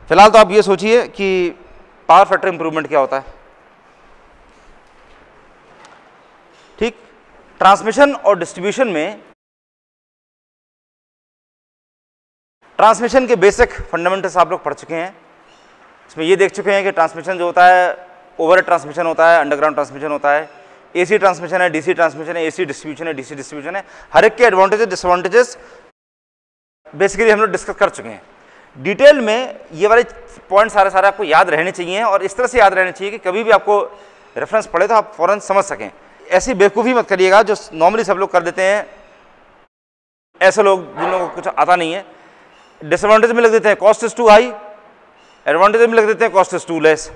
फिलहाल तो आप ये सोचिए कि पावर फैक्टर इंप्रूवमेंट क्या होता है। ठीक, ट्रांसमिशन और डिस्ट्रीब्यूशन में ट्रांसमिशन के बेसिक फंडामेंटल्स आप लोग पढ़ चुके हैं। इसमें ये देख चुके हैं कि ट्रांसमिशन जो होता है, ओवरहेड ट्रांसमिशन होता है, अंडरग्राउंड ट्रांसमिशन होता है, एसी ट्रांसमिशन है, डीसी ट्रांसमिशन है, एसी डिस्ट्रीब्यूशन है, डीसी डिस्ट्रीब्यूशन है। हर एक के एडवांटेजेस डिसएडवांटेजेस बेसिकली हम लोग डिस्कस कर चुके हैं। डिटेल में ये वाले पॉइंट सारे आपको याद रहने चाहिए और इस तरह से याद रहने चाहिए कि कभी भी आपको रेफरेंस पढ़े तो आप फौरन समझ सकें। ऐसी बेवकूफ़ी मत करिएगा जो नॉर्मली सब लोग कर देते हैं, ऐसे लोग जिन लोगों को कुछ आता नहीं है, डिसएडवांटेज में लिख देते हैं cost is too high, advantage में लिख देते हैं cost is too less,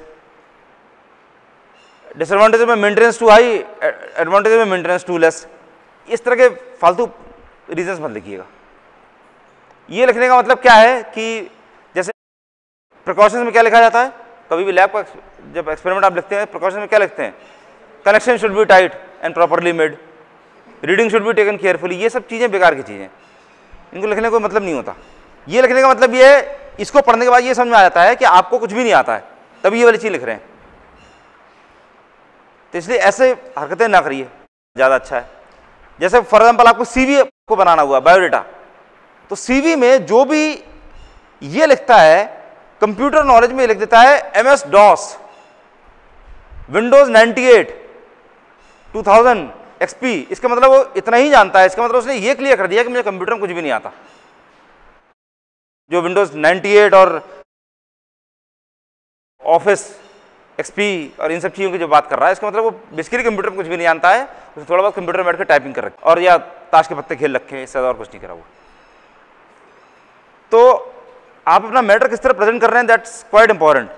disadvantage में मेंटेनेंस टू हाई, एडवांटेज में मेंटेनेंस टू लेस। इस तरह के फालतू रीजंस मत लिखिएगा। ये लिखने का मतलब क्या है कि जैसे प्रिकॉशंस में क्या लिखा जाता है, कभी भी लैब का जब एक्सपेरिमेंट आप लिखते हैं प्रिकॉशंस में क्या लिखते हैं, connection should be tight and properly made, reading should be taken carefully. ये सब चीज़ें बेकार की चीज़ें, इनको लिखने का कोई मतलब नहीं होता। ये लिखने का मतलब ये है, इसको पढ़ने के बाद ये समझ में आ जाता है कि आपको कुछ भी नहीं आता है, तभी ये वाली चीज़ लिख रहे हैं। तो इसलिए ऐसे हरकतें ना करिए, ज़्यादा अच्छा है। जैसे फॉर एग्जाम्पल आपको सीवी को बनाना हुआ, बायोडेटा, तो सीवी में जो भी ये लिखता है कंप्यूटर नॉलेज में लिख देता है MS DOS, विंडोज 98, 2000 XP। इसका मतलब वो इतना ही जानता है, इसका मतलब उसने ये क्लियर कर दिया कि मुझे कंप्यूटर में कुछ भी नहीं आता। जो विंडोज 98 और ऑफिस XP और इन सब चीज़ों की जो बात कर रहा है, इसका मतलब वो बेसिकली कंप्यूटर में कुछ भी नहीं जानता है, उसने थोड़ा बहुत कंप्यूटर में बैठ कर टाइपिंग कर रखी और या ताश के पत्ते खेल रखे हैं, इससे ज़्यादा और कुछ नहीं करा हुआ। तो आप अपना मैटर किस तरह प्रेजेंट कर रहे हैं, दैट्स क्वाइट इंपॉर्टेंट।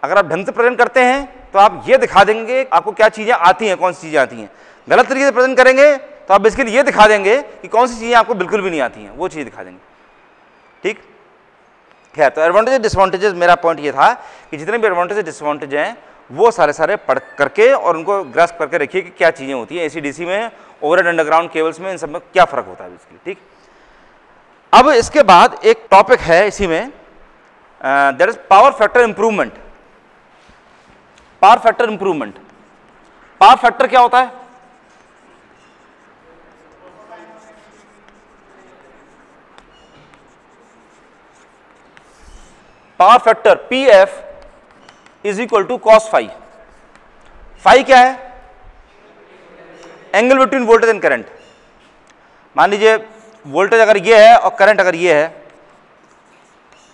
अगर आप ढंग से प्रेजेंट करते हैं तो आप ये दिखा देंगे आपको क्या चीज़ें आती हैं, कौन सी चीज़ें आती हैं। गलत तरीके से प्रेजेंट करेंगे तो आप बेसिकली ये दिखा देंगे कि कौन सी चीज़ें आपको बिल्कुल भी नहीं आती हैं, वो चीज़ दिखा देंगे। ठीक, खैर, तो एडवांटेज डिसएडवांटेजेस, मेरा पॉइंट ये था कि जितने भी एडवांटेज डिसएडवांटेज हैं वो सारे पढ़ करके और उनको ग्रास्प करके रखिए कि क्या चीज़ें होती हैं एसी डीसी में, ओवरहेड अंडरग्राउंड केबल्स में, इन सब में क्या फ़र्क होता है बेसिकली। ठीक, अब इसके बाद एक टॉपिक है इसी में, that is power factor improvement. Power factor improvement, power factor क्या होता है? Power factor PF is equal to cos phi. Phi क्या है? Angle between voltage and current. मान लीजिए वोल्टेज अगर ये है और करंट अगर ये है,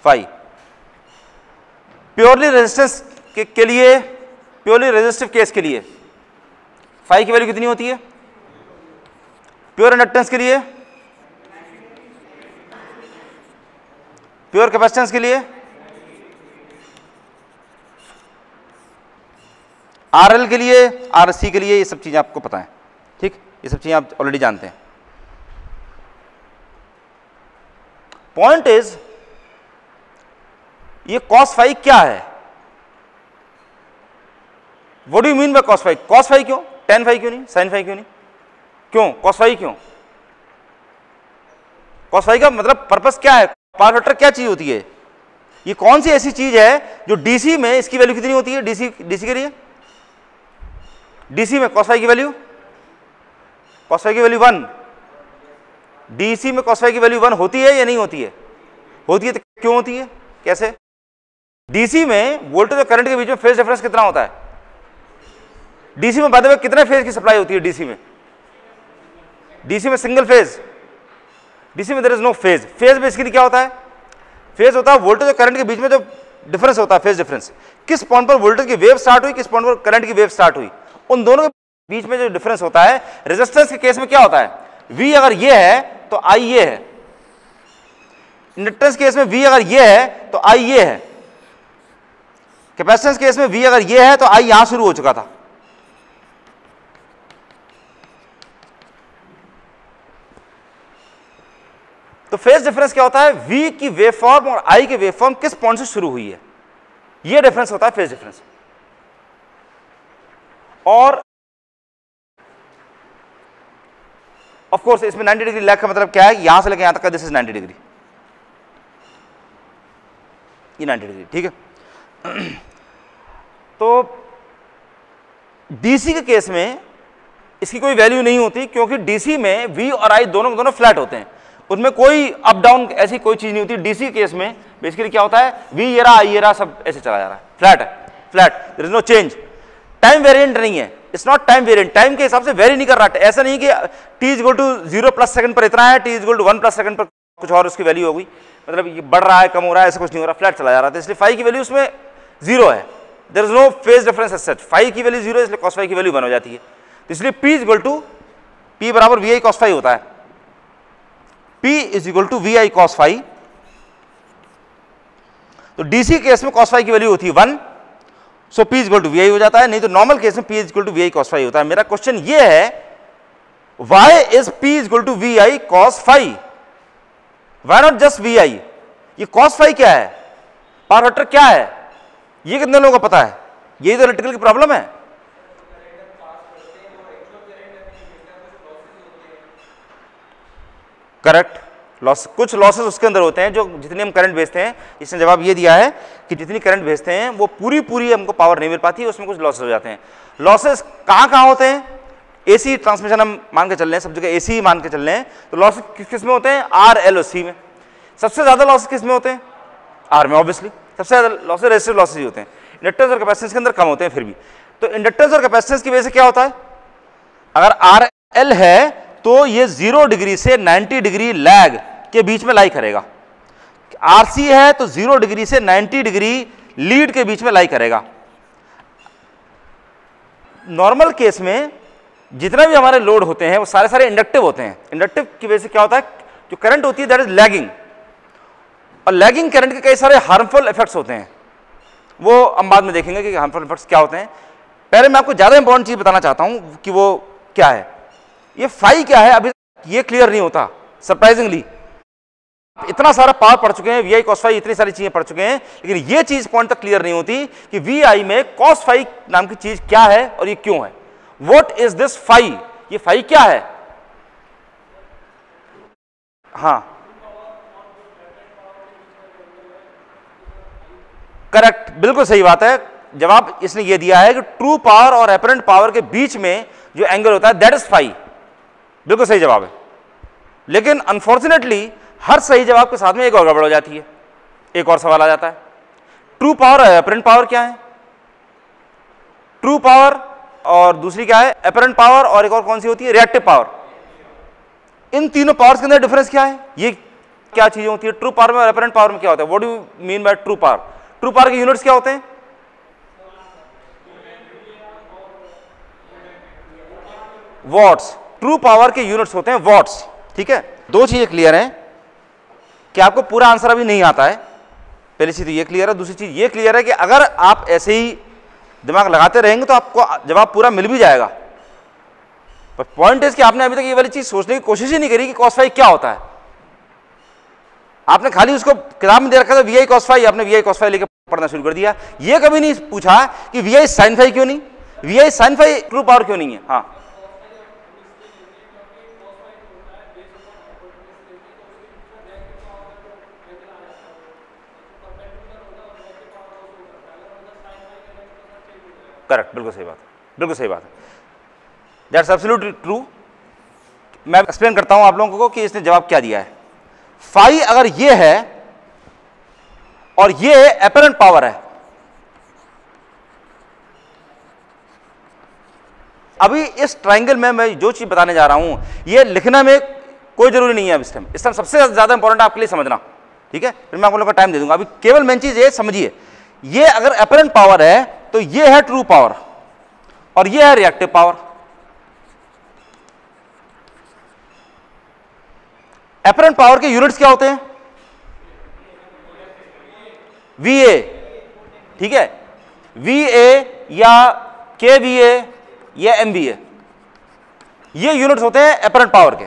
फाई। प्योरली रेजिस्टेंस के लिए, प्योरली रेजिस्टिव केस के लिए फाई की वैल्यू कितनी होती है? प्योर इंडक्टेंस के लिए, प्योर कैपेसिटेंस के लिए, RL के लिए, RC के लिए, ये सब चीजें आपको पता है। ठीक, ये सब चीजें आप ऑलरेडी जानते हैं। पॉइंट इज, ये कॉस फाई क्या है? What do you mean by cos phi? Cos phi क्यों? टेन फाई क्यों नहीं? साइन फाई क्यों नहीं? क्यों कॉस फाई क्यों? कॉस फाई का मतलब पर्पस क्या है? पावर फैक्टर क्या चीज होती है? ये कौन सी ऐसी चीज है जो डीसी में इसकी वैल्यू कितनी होती है? डीसी के लिए डीसी में कॉस फाई की वैल्यू, कॉस फाई की वैल्यू 1। डीसी में कॉस फाई की वैल्यू 1 होती है या नहीं होती है? होती है। तो क्यों होती है, कैसे? डीसी में वोल्टेज और करंट के बीच में फेज डिफरेंस कितना होता है? डीसी में बाय द वे कितने फेज की सप्लाई होती है? डीसी में सिंगल फेज। डीसी में there is no phase. Phase basically क्या होता है? फेज होता है वोल्टेज और करंट के बीच में जो डिफरेंस होता है, फेज डिफरेंस। किस पॉइंट पर वोल्टेज की वेव स्टार्ट हुई, किस पॉइंट पर करंट की वेव स्टार्ट हुई, उन दोनों के बीच में जो डिफरेंस होता है। रेजिस्टेंस के केस में क्या होता है? V अगर ये है तो I ये है। इंडक्टेंस केस में V अगर ये है तो I ये है। कैपेसिटेंस केस में V अगर ये है तो I यहां शुरू हो चुका था। तो फेज डिफरेंस क्या होता है? V की वेवफॉर्म और I की वेवफॉर्म किस पॉइंट से शुरू हुई है, ये डिफरेंस होता है फेज डिफरेंस। और ऑफ कोर्स इसमें 90 डिग्री लैग का मतलब क्या है? यहां से लेकर यहां तक का दिस इज 90 डिग्री, ये 90 डिग्री, ठीक है। तो डीसी के केस में इसकी कोई वैल्यू नहीं होती, क्योंकि डीसी में वी और आई दोनों के दोनों फ्लैट होते हैं, उनमें कोई अप डाउन ऐसी कोई चीज नहीं होती। डीसी के केस में बेसिकली क्या होता है, वी ये रहा, आई ये रहा, सब ऐसे चला जा रहा है, फ्लैट है, flat, there is no change. Time variant नहीं है, it's not time variant, time के हिसाब से वेरी नहीं कर रहा। ऐसा नहीं कि t इक्वल टू 0+ सेकंड पर इतना है, t इक्वल टू 1+ सेकंड पर कुछ और उसकी वैल्यू होगी, मतलब ये बढ़ रहा है कम हो रहा है ऐसा कुछ नहीं हो रहा, फ्लैट चला जा रहा था। इसलिए फाई की वैल्यू उसमें 0 है, there is no phase difference as such. Phi की वैल्यू 0 है, इसलिए cos फाई की वैल्यू 1 हो जाती है। तो इसलिए p इक्वल टू p बराबर vi cos फाई होता है, p is equal to vi cos phi. तो डीसी केस में cos फाई की वैल्यू होती है 1, so p equal to vi हो जाता है, नहीं तो नॉर्मल केस में p equal to vi cos phi होता है। मेरा क्वेश्चन ये है, why is p equal to vi cos phi, why not just vi? ये cos फाई क्या है, पावर फैक्टर क्या है, ये कितने लोगों को पता है? यही तो इलेक्ट्रिकल की प्रॉब्लम है। करेक्ट, लॉस, कुछ लॉसेस उसके अंदर होते हैं जो जितने हम करंट भेजते हैं, इसने जवाब ये दिया है कि जितनी करंट भेजते हैं वो पूरी हमको पावर नहीं मिल पाती, उसमें कुछ लॉसेस हो जाते हैं। लॉसेस कहाँ होते हैं? एसी ट्रांसमिशन हम मान के चल रहे हैं, सब जगह एसी मान के चल रहे हैं, तो लॉसेस किस में होते हैं? आर, एल और सी में। सबसे ज्यादा लॉसेस किस में होते हैं? आर में, ऑब्वियसली सबसे ज्यादा लॉसेस रेजिस्टिव लॉसेस ही होते हैं, इंडक्टर्स और कैपेसिटेंस के अंदर कम होते हैं फिर भी। तो इंडक्टर्स और कैपेसिटेंस की वजह से क्या होता है, अगर आर एल है तो ये 0 डिग्री से 90 डिग्री लैग के बीच में लाई करेगा। आरसी है तो 0 डिग्री से 90 डिग्री लीड के बीच में लाई करेगा। नॉर्मल केस में जितना भी हमारे लोड होते हैं वो सारे इंडक्टिव होते हैं। इंडक्टिव की वजह से क्या होता है, जो करंट होती है दैट इज लैगिंग, और लैगिंग करंट के कई सारे हार्मफुल इफेक्ट्स होते हैं, वो हम बाद में देखेंगे कि हार्मफुल इफेक्ट्स क्या होते हैं। पहले मैं आपको ज्यादा इंपॉर्टेंट चीज बताना चाहता हूं कि वो क्या है। ये फाई क्या है अभी ये क्लियर नहीं होता, सरप्राइजिंगली। इतना सारा पावर पढ़ चुके हैं, वी आई cos फाई, इतनी सारी चीजें पढ़ चुके हैं, लेकिन ये चीज पॉइंट तक क्लियर नहीं होती कि वी आई में cos फाई नाम की चीज क्या है और ये क्यों है। व्हाट इज दिस फाई, ये फाई क्या है? हाँ करेक्ट, बिल्कुल सही बात है। जवाब इसने ये दिया है कि ट्रू पावर और एपरेंट पावर के बीच में जो एंगल होता है दैट इज फाई, बिल्कुल सही जवाब है। लेकिन अनफॉर्चुनेटली हर सही जवाब के साथ में एक और गड़बड़ हो जाती है, एक और सवाल आ जाता है, ट्रू पावर और एपरेंट पावर क्या है? ट्रू पावर और दूसरी क्या है? एपरेंट पावर, और एक और कौन सी होती है? Reactive power. इन तीनों पावर्स के अंदर डिफरेंस क्या है? ये क्या चीजें होती है? ट्रू पावर में और एपरेंट पावर में क्या होता है? What do you mean by true power? True power के यूनिट्स क्या होते हैं? वॉट्स। ट्रू पावर के यूनिट्स होते हैं वॉट्स, ठीक है। दो चीजें क्लियर हैं कि आपको पूरा आंसर अभी नहीं आता है, पहली चीज ये क्लियर है। दूसरी चीज ये क्लियर है कि अगर आप ऐसे ही दिमाग लगाते रहेंगे तो आपको जवाब पूरा मिल भी जाएगा। पर पॉइंट इज कि आपने अभी तक ये वाली चीज सोचने की कोशिश ही नहीं करी कि cos फाई क्या होता है। आपने खाली उसको किताब में दे रखा था वी आई cos फाई, आपने वी आई cos फाई लेकर पढ़ना शुरू कर दिया। ये कभी नहीं पूछा कि वी आई sin फाई क्यों नहीं, V I sin phi true power क्यों नहीं है। हाँ करेक्ट, बिल्कुल सही बात है, बिल्कुल सही बात है, दैट्स एब्सोल्युटली ट्रू। मैं एक्सप्लेन करता हूं आप लोगों को कि इसने जवाब क्या दिया है। फाई अगर ये है और ये एपरेंट पावर है, अभी इस ट्राइंगल में मैं जो चीज बताने जा रहा हूं ये लिखना में कोई जरूरी नहीं है। इस टाइम सबसे ज्यादा इंपॉर्टेंट आपके लिए समझना, ठीक है। फिर मैं आप लोगों को टाइम दे दूंगा, अभी केवल मेन चीज ये समझिए, ये अगर एपरेंट पावर है तो ये है ट्रू पावर और ये है रिएक्टिव पावर। एपरेंट पावर के यूनिट्स क्या होते हैं? VA, ठीक है, VA या KVA या MVA, ये यूनिट्स होते हैं एपरेंट पावर के।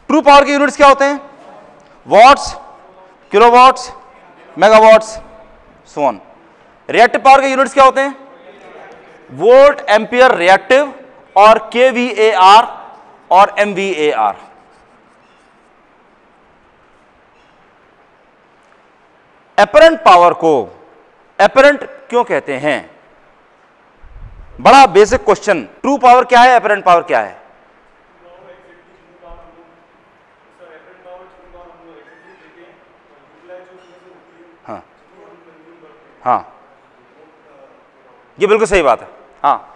ट्रू पावर के यूनिट्स क्या होते हैं? Watts, kilowatts, megawatts, so on. Reactive power के यूनिट्स क्या होते हैं? वोल्ट, एम्पियर, रिएक्टिव, और KVAR और MVAR। एपरेंट पावर को एपरेंट क्यों कहते हैं? बड़ा बेसिक क्वेश्चन। ट्रू पावर क्या है, एपरेंट पावर क्या है? हाँ हाँ, ये बिल्कुल सही बात है। हाँ,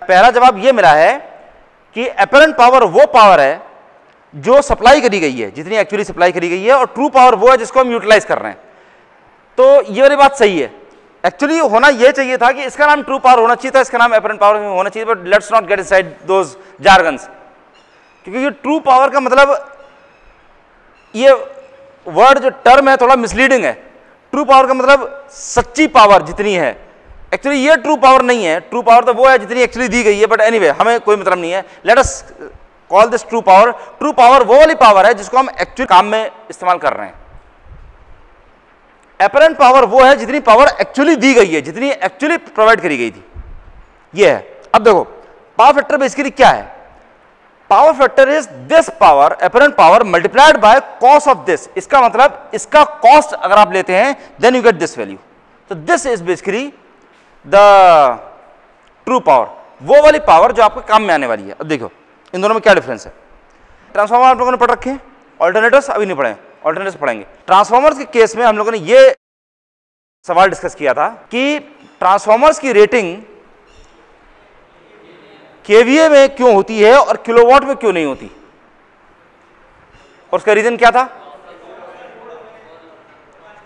पहला जवाब ये मिला है कि एपरेंट पावर वो पावर है जो सप्लाई करी गई है, जितनी एक्चुअली सप्लाई करी गई है, और ट्रू पावर वो है जिसको हम यूटिलाइज कर रहे हैं। तो ये वाली बात सही है। एक्चुअली होना ये चाहिए था कि इसका नाम ट्रू पावर होना चाहिए था, इसका नाम एपरेंट पावर होना चाहिए, but let's not get inside those jargons, क्योंकि ये ट्रू पावर का मतलब, ये वर्ड जो टर्म है थोड़ा मिसलीडिंग है। ट्रू पावर का मतलब सच्ची पावर जितनी है, एक्चुअली ये ट्रू पावर नहीं है। ट्रू पावर तो वो है जितनी एक्चुअली दी गई है, बट एनीवे हमें कोई मतलब नहीं है। Let us call this true power. True power वो वाली पावर है जिसको हम एक्चुअली काम में इस्तेमाल कर रहे हैं। एपरेंट पावर वो है जितनी पावर एक्चुअली दी गई है, जितनी एक्चुअली प्रोवाइड करी गई थी, ये है। अब देखो पावर फैक्टर बेसिकली क्या है? Power factor is this power, apparent power multiplied by cos of this. इसका मतलब इसका कॉस्ट अगर आप लेते हैं then you get this value. तो this is basically the true power, वो वाली पावर जो आपके काम में आने वाली है। अब देखो इन दोनों में क्या डिफरेंस है। ट्रांसफार्मर आप लोगों ने पढ़ रखे हैं, ऑल्टरनेटर्स अभी नहीं पढ़े, ऑल्टरनेटर्स पढ़ेंगे। ट्रांसफार्मर्स के केस में हम लोगों ने ये सवाल डिस्कस किया था कि ट्रांसफार्मर्स की रेटिंग केवीए में क्यों होती है और किलोवाट में क्यों नहीं होती, और उसका रीजन क्या था?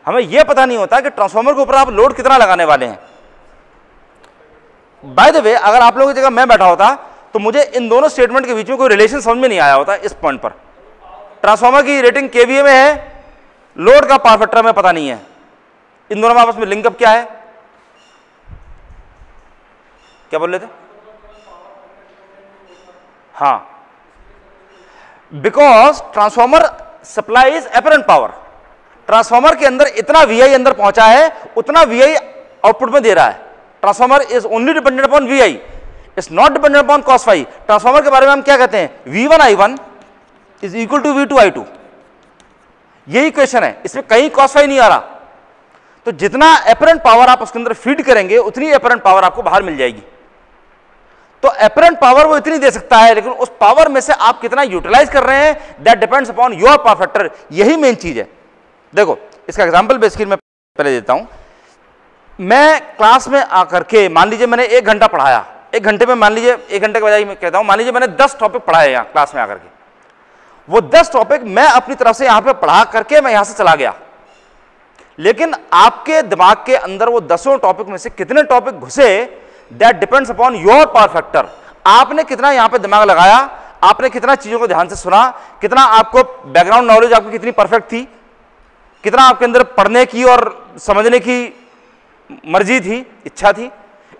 हमें यह पता नहीं होता कि ट्रांसफार्मर के ऊपर आप लोड कितना लगाने वाले हैं। बाय द वे, अगर आप लोगों की जगह मैं बैठा होता तो मुझे इन दोनों स्टेटमेंट के बीच में कोई रिलेशन समझ में नहीं आया होता इस पॉइंट पर। ट्रांसफार्मर की रेटिंग केवीए में है, लोड का पावर फैक्टर में पता नहीं है, इन दोनों में आपस में लिंकअप क्या है? क्या बोल रहे थे? हाँ, because transformer supplies apparent power. Transformer के अंदर इतना वीआई अंदर पहुंचा है, उतना वीआई आउटपुट में दे रहा है। Transformer is only dependent upon VI, it's not dependent upon cos phi. Transformer के बारे में हम क्या कहते हैं? V1I1 is equal to V2I2, यही क्वेश्चन है, इसमें कहीं कॉस फाई नहीं आ रहा। तो जितना एपरेंट पावर आप उसके अंदर फीड करेंगे उतनी एपरेंट पावर आपको बाहर मिल जाएगी। तो एपरेंट पावर वो इतनी दे सकता है, लेकिन उस पावर में से आप कितना यूटिलाइज कर रहे हैं that depends upon your power factor, यही मेन चीज है। देखो इसका एग्जांपल बेसिकली मैं पहले देता हूं। मैं क्लास में आकर के, मान लीजिए मैंने 1 घंटा पढ़ाया, 1 घंटे में मान लीजिए 1 घंटे के बजाय मैं कहता हूं मान लीजिए मैंने 10 टॉपिक पढ़ाए यहाँ क्लास में आकर के। वो 10 टॉपिक मैं अपनी तरफ से यहां पे पढ़ा करके मैं यहां से चला गया, लेकिन आपके दिमाग के अंदर वो 10 टॉपिक में से कितने टॉपिक घुसे that depends upon your power factor. आपने कितना यहां पे दिमाग लगाया, आपने कितना चीजों को ध्यान से सुना, कितना आपको बैकग्राउंड नॉलेज आपकी कितनी परफेक्ट थी, कितना आपके अंदर पढ़ने की और समझने की मर्जी थी, इच्छा थी,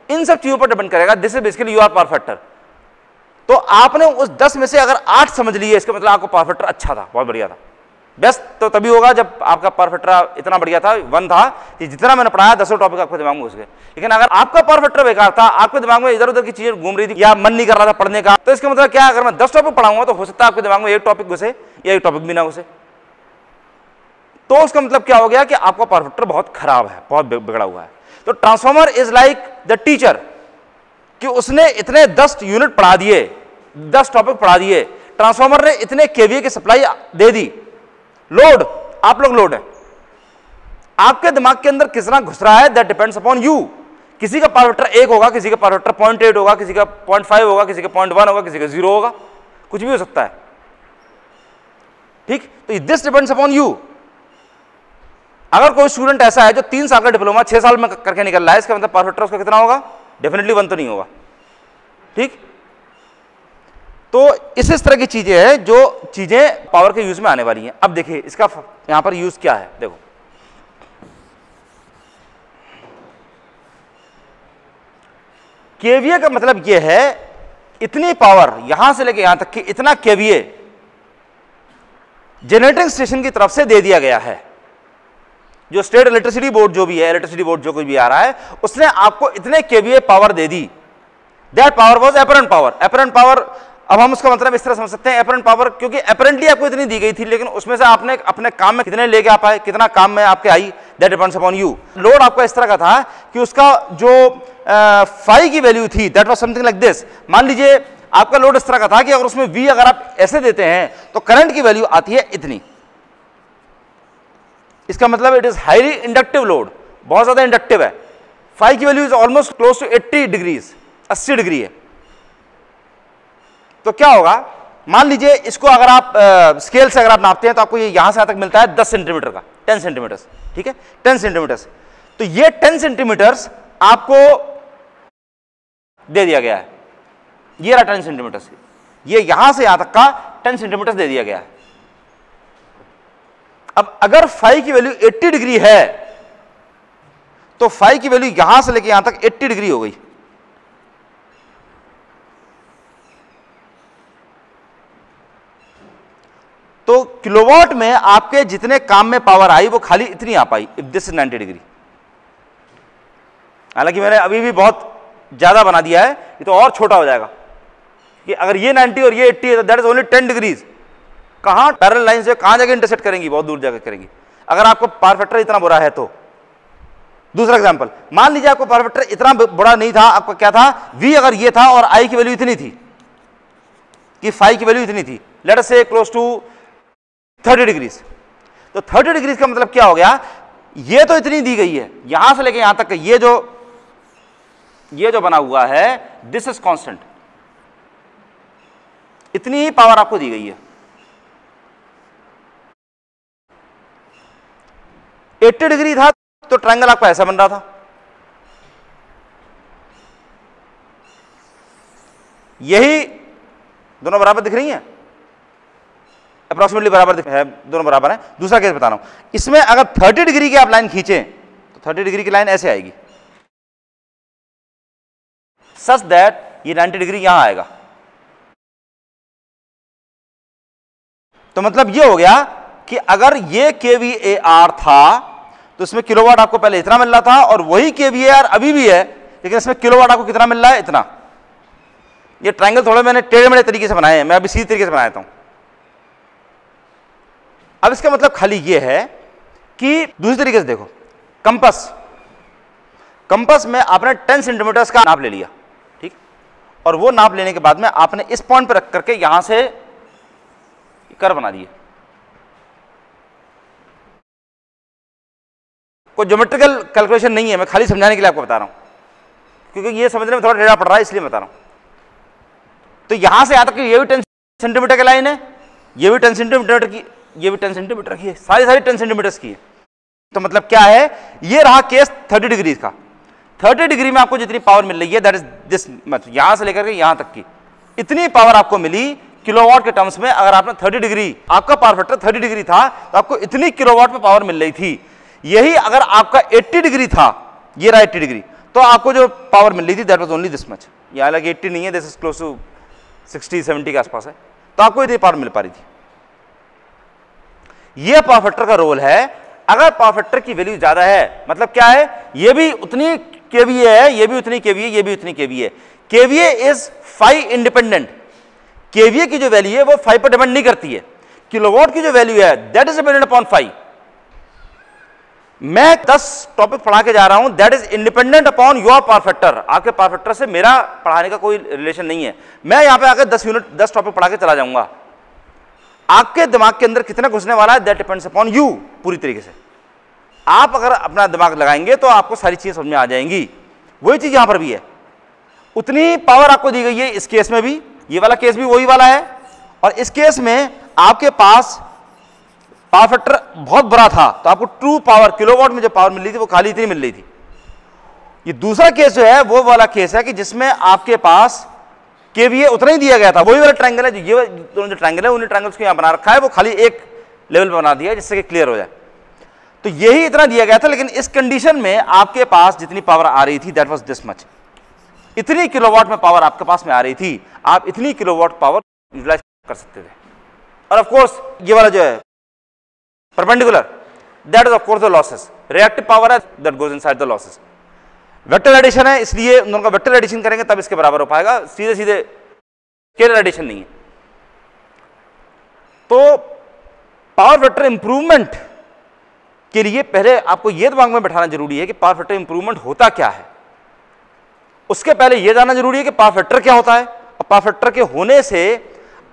इन सब चीजों पर डिपेंड करेगा। This is basically your power factor. तो आपने उस 10 में से अगर 8 समझ लिए, इसका मतलब आपका पावर फैक्टर अच्छा था, बहुत बढ़िया था। बेस्ट तो तभी होगा जब आपका पावर फैक्टर इतना बढ़िया था, 1 था कि जितना मैंने पढ़ाया 10 टॉपिक आपके दिमाग में घुस गए। लेकिन अगर आपका पावर फैक्टर बेकार था, आपके दिमाग में इधर उधर की चीजें घूम रही थी या मन नहीं कर रहा था पढ़ने का, तो इसका मतलब क्या है? अगर मैं 10 टॉपिक पढ़ाऊंगा तो हो सकता है आपके दिमाग में 1 टॉपिक घुसे या 1 टॉपिक भी ना घुसे। तो उसका मतलब क्या हो गया कि आपका पावर फैक्टर बहुत खराब है, बहुत बिगड़ा हुआ है। तो transformer is like the teacher, कि उसने इतने 10 यूनिट पढ़ा दिए, 10 टॉपिक पढ़ा दिए, ट्रांसफार्मर ने इतने केवीए की सप्लाई दे दी। लोड, आप लोग लोड है, आपके दिमाग के अंदर कितना घुस रहा है दैट डिपेंड्स अपॉन यू। किसी का पावर फैक्टर 1 होगा, किसी का पावर फैक्टर 0.8 होगा, किसी का 0.5 होगा, किसी का 0.1 होगा, किसी का 0 होगा, कुछ भी हो सकता है। ठीक, तो दिस डिपेंड्स अपॉन यू। अगर कोई स्टूडेंट ऐसा है जो 3 साल का डिप्लोमा 6 साल में करके निकल रहा है, इसका मतलब पावर फैक्टर उसका कितना होगा? डेफिनेटली 1 तो नहीं होगा। ठीक, तो इस तरह की चीजें हैं जो चीजें पावर के यूज में आने वाली हैं। अब देखिए इसका यहां पर यूज क्या है। देखो केवीए का मतलब यह है इतनी पावर, यहां से लेके यहां तक कि इतना केवीए जनरेटिंग स्टेशन की तरफ से दे दिया गया है। जो स्टेट इलेक्ट्रिसिटी बोर्ड जो भी है, इलेक्ट्रिसिटी बोर्ड जो कोई भी आ रहा है, उसने आपको इतने KVA power they the that power was apparent power. Apparent power, अब हम उसका मतलब इस तरह समझ सकते हैं, एपरेंट पावर क्योंकि एपरेंटली आपको इतनी दी गई थी, लेकिन उसमें से आपने अपने काम में कितने लेके आ पाए, कितना काम में आपके आई, that depends upon you. Load आपका इस तरह का था कि उसका जो फाई की वैल्यू थी that was something like this. मान लीजिए आपका लोड इस तरह का था कि अगर उसमें वी अगर आप ऐसे देते हैं तो करंट की वैल्यू आती है इतनी। इसका मतलब it is highly inductive load, बहुत ज्यादा इंडक्टिव है। फाई की value is almost close to 80 degrees, 80 degree है। तो क्या होगा, मान लीजिए इसको अगर आप स्केल से अगर आप नापते हैं तो आपको ये यहां से यहां तक मिलता है 10 सेंटीमीटर का, 10 सेंटीमीटर, ठीक है, 10 सेंटीमीटर। तो ये 10 सेंटीमीटर आपको दे दिया गया है, ये रहा 10 सेंटीमीटर, ये यहां से यहां तक का 10 सेंटीमीटर दे दिया गया है। अब अगर फाई की वैल्यू 80 डिग्री है तो फाई की वैल्यू यहां से लेके यहां तक 80 डिग्री हो गई। तो किलोवाट में आपके जितने काम में पावर आई वो खाली इतनी आ पाई, इफ दिस इज 90 डिग्री। हालांकि मैंने अभी भी बहुत ज्यादा बना दिया है, ये तो और छोटा हो जाएगा कि अगर ये 90 और ये 80 है तो दैट इज ओनली 10 डिग्रीज। कहां पैरेलल लाइन से कहां जाके इंटरसेक्ट करेंगी, बहुत दूर जाकर करेंगी अगर आपको पावर फैक्टर इतना बुरा है तो। दूसरा एग्जांपल, मान लीजिए आपको पावर फैक्टर इतना बुरा नहीं था, आपका क्या था, वी अगर ये था और आई की वैल्यू इतनी थी कि फाई की वैल्यू इतनी थी, लेट अस से क्लोज टू 30 डिग्रीज। तो 30 डिग्रीज का मतलब क्या हो गया, ये तो इतनी दी गई है, यहां से लेके यहां तक ये जो बना हुआ है दिस इज कांस्टेंट, इतनी ही पावर आपको दी गई है। 80 डिग्री था तो ट्रायंगल आपका ऐसा बन रहा था, यही दोनों बराबर दिख रही हैं, अप्रोक्सीमेटली बराबर है, दोनों बराबर हैं। दूसरा केस बता रहा हूं, इसमें अगर 30 डिग्री की आप लाइन खींचें तो 30 डिग्री की लाइन ऐसे आएगी, सच दैट ये 90 डिग्री यहां आएगा। तो मतलब ये हो गया कि अगर ये kVAR था तो इसमें किलोवाट आपको पहले इतना मिल रहा था और वही kVAR अभी भी है, लेकिन इसमें किलोवाट आपको कितना मिल रहा है, इतना। ये ट्रायंगल थोड़े मैंने टेढ़े मेढ़े तरीके से बनाए हैं, मैं अभी सीधे तरीके से बनाता हूं। अब इसका मतलब खाली ये है कि दूसरी तरीके से देखो, कंपास में आपने 10 सेंटीमीटर का नाप ले लिया, ठीक, और वो नाप लेने के बाद में आपने इस पॉइंट पर रख करके यहां से कर्व बना दिए। कोई ज्योमेट्रिकल कैलकुलेशन नहीं है, मैं खाली समझाने के लिए आपको बता रहा हूं, क्योंकि ये समझने में थोड़ा टेढ़ा पड़ रहा है इसलिए बता रहा हूं। तो यहां से यहां तक ये भी 10 सेंटीमीटर की लाइन है, ये भी 10 सेंटीमीटर की, ये भी 10 सेंटीमीटर की है, सारी 10 सेंटीमीटर की है। तो मतलब क्या है, ये रहा केस 30 डिग्री का। 30 डिग्री में आपको जितनी पावर मिल रही है दैट इज दिस मच, यहां से लेकर के यहां तक की इतनी पावर आपको मिली किलोवाट के टर्म्स में। अगर आपने 30 डिग्री, आपका पावर फैक्टर 30 डिग्री था तो आपको इतनी किलोवाट पे पावर मिल रही थी। यही अगर आपका 80 डिग्री था, ये रहा 80 डिग्री, तो आपको जो पावर मिल रही थी that was only this much. यहां लगे 80 नहीं है, दिस इज क्लोज टू 60-70 के आसपास है, तो आपको इतनी पावर मिल पा रही थी। ये पावर फैक्टर का रोल है। अगर पावर फैक्टर की वैल्यू ज्यादा है, मतलब क्या है, ये भी उतनी केवीए है, ये भी उतनी केवीए, ये भी उतनी KVA. KVA is phi independent, KVA की जो वैल्यू है वो फाई पर डिपेंड नहीं करती है। किलोवाट की जो वैल्यू है that is dependent upon phi. मैं 10 टॉपिक पढ़ा के जा रहा हूं, that is independent upon your power factor. आपके पावर फैक्टर से मेरा पढ़ाने का कोई रिलेशन नहीं है। मैं यहां पे आकर 10 टॉपिक पढ़ा के चला जाऊंगा, आपके दिमाग के अंदर कितना घुसने वाला है दैट डिपेंड्स अपॉन यू। पूरी तरीके से आप अगर अपना दिमाग लगाएंगे तो आपको सारी चीजें समझ में आ जाएंगी। वही चीज यहां पर भी है, उतनी पावर आपको दी गई है। इस केस में भी, ये वाला केस भी वही वाला है, और इस केस में आपके पास पावर फैक्टर बहुत बड़ा था तो आपको ट्रू पावर, किलोवाट में जो पावर मिल रही थी वो खाली इतनी मिल रही थी। ये दूसरा केस जो है वो वाला केस है कि जिसमें आपके पास केवीए उतना ही दिया गया था। वही वाला ट्रायंगल है, ये दोनों जो ट्रायंगल है उन्हीं ट्रायंगल्स को यहां बना रखा है, वो खाली एक लेवल पर बना दिया है जिससे कि क्लियर हो जाए। तो यही इतना दिया गया था, लेकिन इस कंडीशन में आपके पास जितनी पावर आ रही थी दैट वाज दिस मच। इतनी किलोवाट में पावर आपके पास में आ रही थी, आप इतनी किलोवाट पावर यूटिलाइज कर सकते थे। और ऑफ कोर्स ये वाला जो है perpendicular, that is of course the losses. Reactive power है that goes inside the losses. Vector addition है, इसलिए उन दोनों का वेक्टर एडिशन करेंगे तब इसके बराबर हो पाएगा, सीधे सीधे स्केलर एडिशन नहीं है। तो पावर फैक्टर इंप्रूवमेंट के लिए पहले आपको यह दिमाग में बैठाना जरूरी है कि पावर फैक्टर इंप्रूवमेंट होता क्या है। उसके पहले यह जानना जरूरी है कि पावर फैक्टर क्या होता है और पावर फैक्टर के होने से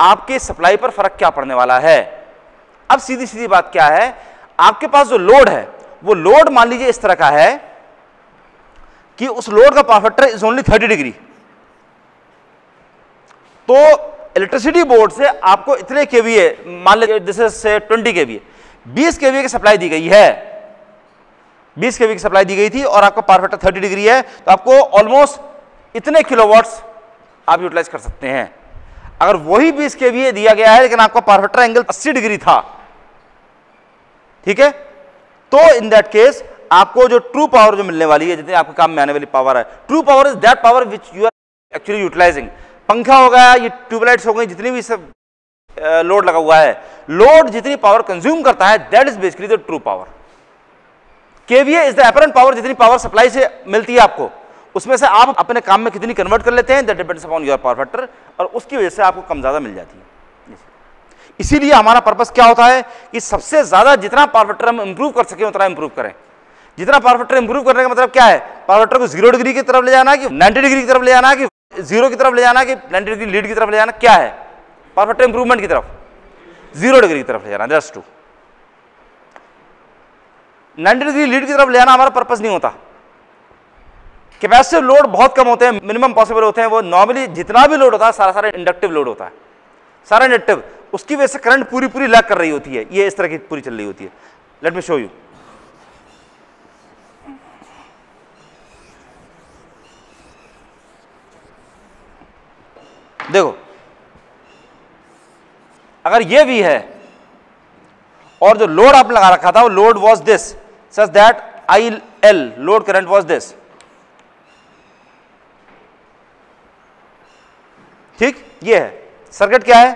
आपके सप्लाई पर फर्क क्या पड़ने वाला है। अब सीधी सीधी बात क्या है, आपके पास जो लोड है वो लोड मान लीजिए इस तरह का है कि उस लोड का power factor is only 30 degree. तो इलेक्ट्रिसिटी बोर्ड से आपको इतने केवीए, मान लीजिए दिस इज 20 केवीए, 20 केवीए की सप्लाई दी गई है, 20 केवीए की सप्लाई दी गई थी और आपका पावर फैक्टर 30 डिग्री है, तो आपको ऑलमोस्ट इतने किलोवाट्स आप यूटिलाइज कर सकते हैं। अगर वही 20 केवीए दिया गया है लेकिन आपका पावर फैक्टर एंगल 80 डिग्री था, ठीक है, तो इन दैट केस आपको जो ट्रू पावर जो मिलने वाली है, जितने आपके काम में आने वाली पावर है, true power is that power which you are actually utilising. पंखा हो गया, ये ट्यूबलाइट्स हो गई, जितनी भी सब लोड लगा हुआ है, लोड जितनी पावर कंज्यूम करता है that is basically the true power. KVA is the apparent power, जितनी पावर सप्लाई से मिलती है आपको, उसमें से आप अपने काम में कितनी कन्वर्ट कर लेते हैं, that depends upon your power factor, और उसकी वजह से आपको कम ज्यादा मिल जाती है। इसीलिए हमारा पर्पस क्या होता है कि सबसे ज्यादा जितना पावर फैक्टर हम इंप्रूव कर सकें उतना इंप्रूव करें। जितना पावर फैक्टर इंप्रूव करने का मतलब क्या है, पावर फैक्टर को 0 डिग्री की तरफ ले जाना कि 90 डिग्री की तरफ ले जाना कि 0 की तरफ ले जाना कि 90 डिग्री लीड की तरफ ले जाना, क्या है पावर फैक्टर इंप्रूवमेंट की तरफ 0 डिग्री की तरफ ले जाना, जस्ट टू 90 डिग्री लीड की तरफ ले जाना हमारा पर्पस नहीं होता। कैपेसिटिव लोड बहुत कम होते हैं, मिनिमम पॉसिबल होते हैं। वो नॉर्मली जितना भी लोड होता है सारा इंडक्टिव लोड होता है, सारा इंडक्टिव, उसकी वजह से करंट पूरी लैग कर रही होती है, ये इस तरह की पूरी चल रही होती है। Let me show you. देखो, अगर ये भी है और जो लोड आपने लगा रखा था वो load was this, such that IL load current was this, ठीक, ये है सर्किट। क्या है,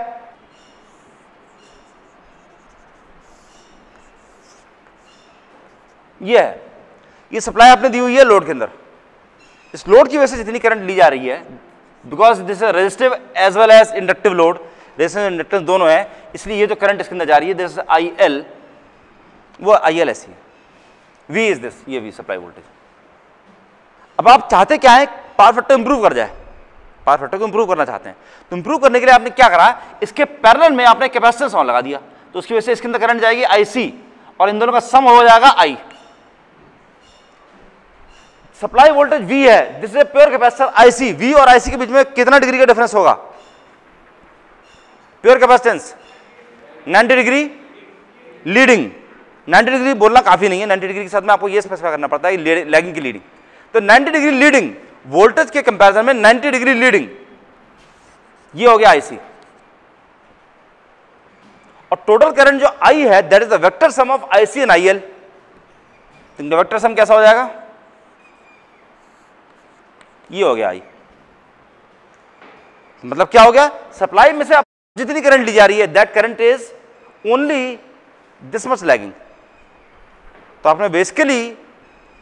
ये है, ये सप्लाई आपने दी हुई है लोड के अंदर। इस लोड की वजह से जितनी करंट ली जा रही है, because this is resistive as well as inductive load, resistance inductance दोनों है, इसलिए ये जो करंट इसके अंदर जा रही है दिस IL, वो IL ऐसी है, V इज दिस, ये V सप्लाई वोल्टेज। अब आप चाहते क्या है, पावर फैक्टर इंप्रूव कर जाए, पावर फैक्टर को इंप्रूव करना चाहते हैं, तो इंप्रूव करने के लिए आपने क्या करा, इसके पैरेलल में आपने कैपेसिटेंस ऑन लगा दिया, तो उसकी वजह से इसके अंदर करंट जाएगी IC और इन दोनों का सम हो जाएगा I। सप्लाई वोल्टेज V है, this is pure capacitor IC, V और IC के बीच में कितना डिग्री का डिफरेंस होगा, pure capacitance 90 degree leading. 90 degree बोलना काफी नहीं है, 90 डिग्री के साथ में आपको यह स्पेसिफाई करना पड़ता है लैगिंग की लीडिंग। तो 90 डिग्री लीडिंग वोल्टेज के कंपैरिजन में 90 डिग्री लीडिंग, ये हो गया IC। और टोटल करंट जो I है that is the vector sum of IC and IL। तो वेक्टर सम कैसा हो जाएगा, ये हो गया I। मतलब क्या हो गया, सप्लाई में से आप जितनी करंट ली जा रही है that current is only this much lagging. तो आपने basically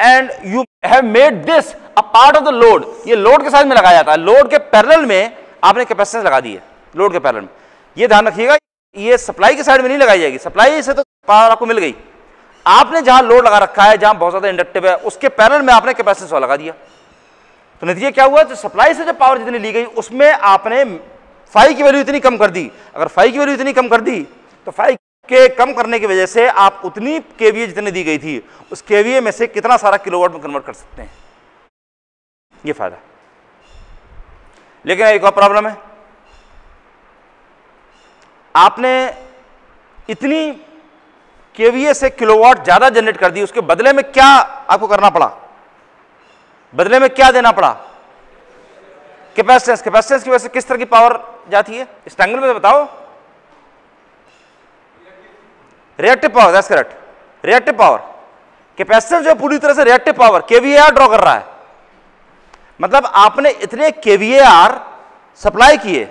and you have made this a part of the load, ये लोड के साथ में लगाया जाता है, लोड के पैरेलल में आपने कैपेसिटेंस लगा दी है, लोड के पैरेलल में। ये ध्यान रखिएगा, ये सप्लाई की साइड में नहीं लगाई जाएगी, सप्लाई से तो पावर आपको मिल गई, आपने जहां लोड लगा रखा है, जहां बहुत ज्यादा इंडक्टिव है, उसके पैरेलल में आपने कैपेसिटेंस लगा दिया। तो नतीजा क्या हुआ, जो सप्लाई से जो पावर जितनी ली गई उसमें आपने फाई की वैल्यू इतनी कम कर दी। अगर फाई की वैल्यू इतनी कम कर दी तो फाई के कम करने की वजह से आप उतनी केवीए जितनी दी गई थी उस केवीए में से कितना सारा किलोवाट में कन्वर्ट कर सकते हैं, ये फायदा। लेकिन एक और प्रॉब्लम है, आपने इतनी केवीए से किलोवाट ज्यादा जनरेट कर दी, उसके बदले में क्या आपको करना पड़ा, बदले में क्या देना पड़ा, कैपेसिटेंस। कैपेसिटेंस की वजह से किस तरह की पावर जाती है, इस ट्रायंगल में बताओ, reactive power, that's correct, reactive power. Capacitance जो पूरी तरह से रिएक्टिव पावर केवीएआर ड्रॉ कर रहा है, मतलब आपने इतने केवीएआर सप्लाई किए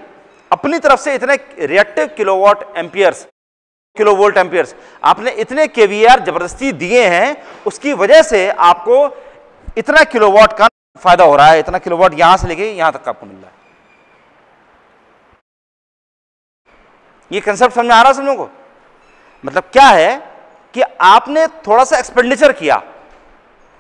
अपनी तरफ से, इतने reactive kilowatt amperes, kilovolt amperes आपने इतने केवीएआर जबरदस्ती दिए हैं, उसकी वजह से आपको इतना किलोवाट का फायदा हो रहा है, इतना किलोवाट यहां से लेके यहां तक का आपको मिल रहा है। ये कंसेप्ट समझ में आ रहा है समझो को? मतलब क्या है कि आपने थोड़ा सा एक्सपेंडिचर किया।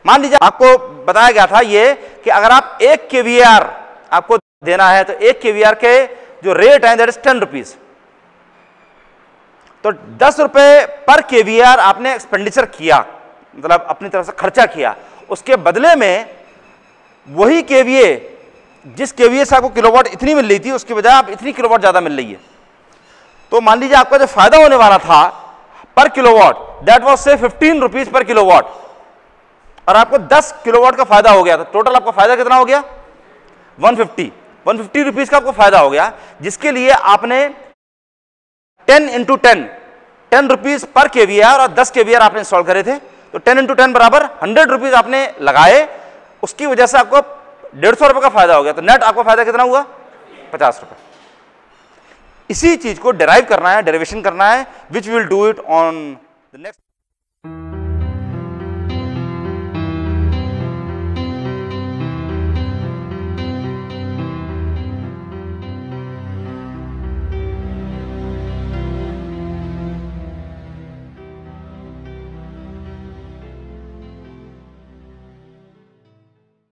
मान लीजिए आपको बताया गया था ये कि अगर आप 1 kVAR आपको देना है तो 1 kVAR के जो रेट है दैट इज 10 रुपीज, तो 10 रुपए पर kVAR आपने एक्सपेंडिचर किया, मतलब अपनी तरफ से खर्चा किया। उसके बदले में वही केवीए, जिस केवीए से आपको किलोवाट इतनी मिल रही थी उसकी बजाय आप इतनी किलोवाट ज्यादा मिल रही है। तो मान लीजिए आपका जो फायदा होने वाला था पर किलोवाट दैट वाज से 15 रुपीज पर किलोवाट, और आपको 10 किलोवाट का फायदा हो गया। तो टोटल आपका फायदा कितना हो गया? 150 रुपीज का आपको फायदा हो गया, जिसके लिए आपने 10 × 10 रुपीज पर kVAR और 10 kVAR आपने इंस्टॉल करे थे। तो 10 × 10 बराबर 100 रुपीज आपने लगाए, उसकी वजह से आपको 150 रुपए का फायदा हो गया। तो नेट आपको फायदा कितना हुआ? 50 रुपए। इसी चीज को डेराइव करना है, डेरिवेशन करना है, which will do it on the next.